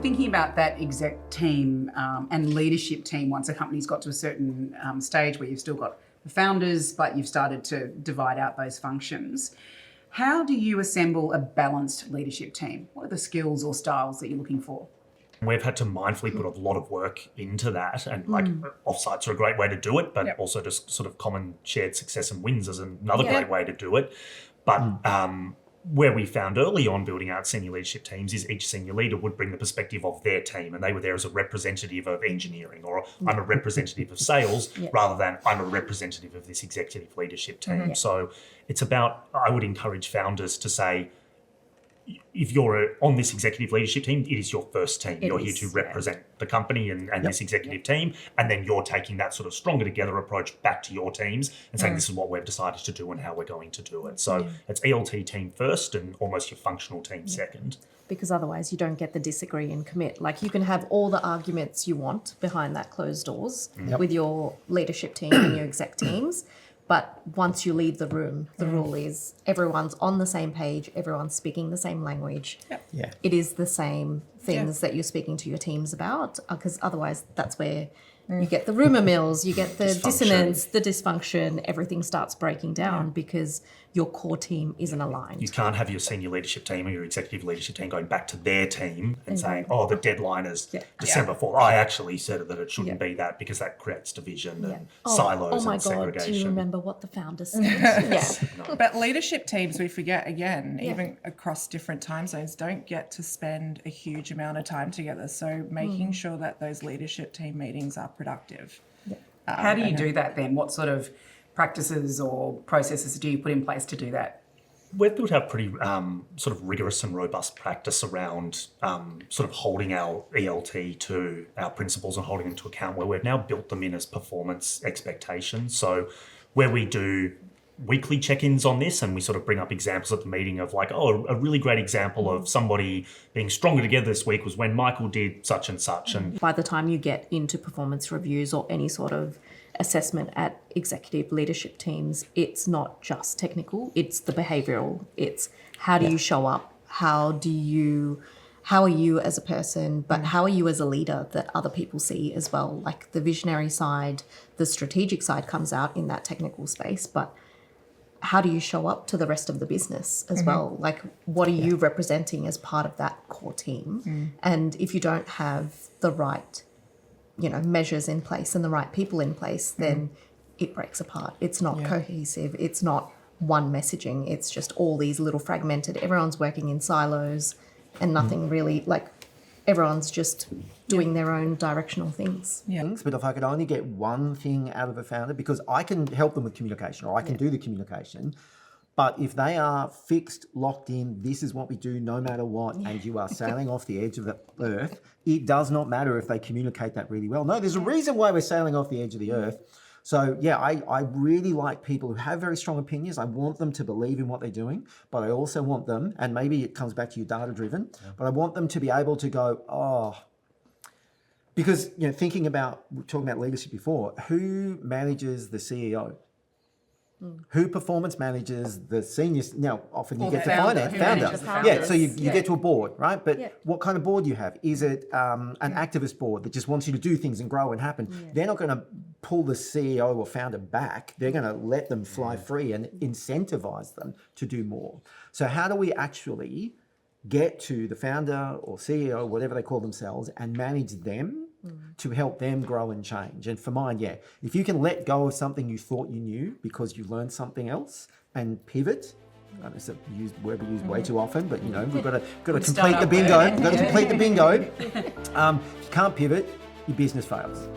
thinking about that exec team and leadership team, once a company's got to a certain stage where you've still got the founders, but you've started to divide out those functions, how do you assemble a balanced leadership team? What are the skills or styles that you're looking for? We've had to mindfully put a lot of work into that, and like offsites are a great way to do it, but also just sort of common shared success and wins is another great way to do it. But where we found early on building out senior leadership teams is each senior leader would bring the perspective of their team, and they were there as a representative of engineering, or I'm a representative of sales, rather than I'm a representative of this executive leadership team. So it's about, I would encourage founders to say, if you're on this executive leadership team, it is your first team. You're here to represent the company and this executive team, and then you're taking that sort of stronger together approach back to your teams and saying this is what we've decided to do and how we're going to do it. So it's ELT team first and almost your functional team second. Because otherwise you don't get the disagree and commit. Like, you can have all the arguments you want behind that closed doors with your leadership team and your exec teams. But once you leave the room, the rule is everyone's on the same page, everyone's speaking the same language. It is the same things that you're speaking to your teams about, because otherwise that's where you get the rumour mills, you get the dissonance, the dysfunction, everything starts breaking down because your core team isn't aligned. You can't have your senior leadership team or your executive leadership team going back to their team and saying, oh, the deadline is December 4th. I actually said that it shouldn't be that, because that creates division and silos and segregation. Oh my God, do you remember what the founder said? But leadership teams, we forget again, even across different time zones, don't get to spend a huge amount of time together. So making sure that those leadership team meetings are productive. How do you do that then? What sort of practices or processes do you put in place to do that? We've built out pretty sort of rigorous and robust practice around sort of holding our ELT to our principles and holding them to account, where we've now built them in as performance expectations. So where we do weekly check-ins on this, and we sort of bring up examples at the meeting of like, oh, a really great example of somebody being stronger together this week was when Michael did such and such. And by the time you get into performance reviews or any sort of assessment at executive leadership teams, it's not just technical, it's the behavioural. It's how do you show up? How are you as a person, but how are you as a leader that other people see as well? Like, the visionary side, the strategic side comes out in that technical space, but how do you show up to the rest of the business as well? Like, what are you representing as part of that core team? And if you don't have the right, measures in place and the right people in place, then it breaks apart. It's not cohesive. It's not one messaging. It's just all these little fragmented, everyone's working in silos and nothing really, like, everyone's just doing their own directional things. But if I could only get one thing out of a founder, because I can help them with communication, or I can do the communication, but if they are fixed, locked in, this is what we do no matter what, and you are sailing off the edge of the earth, it does not matter if they communicate that really well. No, there's a reason why we're sailing off the edge of the earth. So I really like people who have very strong opinions. I want them to believe in what they're doing, but I also want them, and maybe it comes back to you data driven, but I want them to be able to go, because, thinking about, we were talking about leadership before, who manages the CEO? Who performance manages the seniors? Now, often you get to founder. So you get to a board, right? But what kind of board do you have? Is it an activist board that just wants you to do things and grow and happen? They're not going to pull the CEO or founder back. They're going to let them fly free and incentivize them to do more. So how do we actually get to the founder or CEO, whatever they call themselves, and manage them to help them grow and change? And for mine, if you can let go of something you thought you knew because you learned something else and pivot. It's a word we use way too often, but we've got to complete the bingo. Got to complete the bingo. If you can't pivot, your business fails.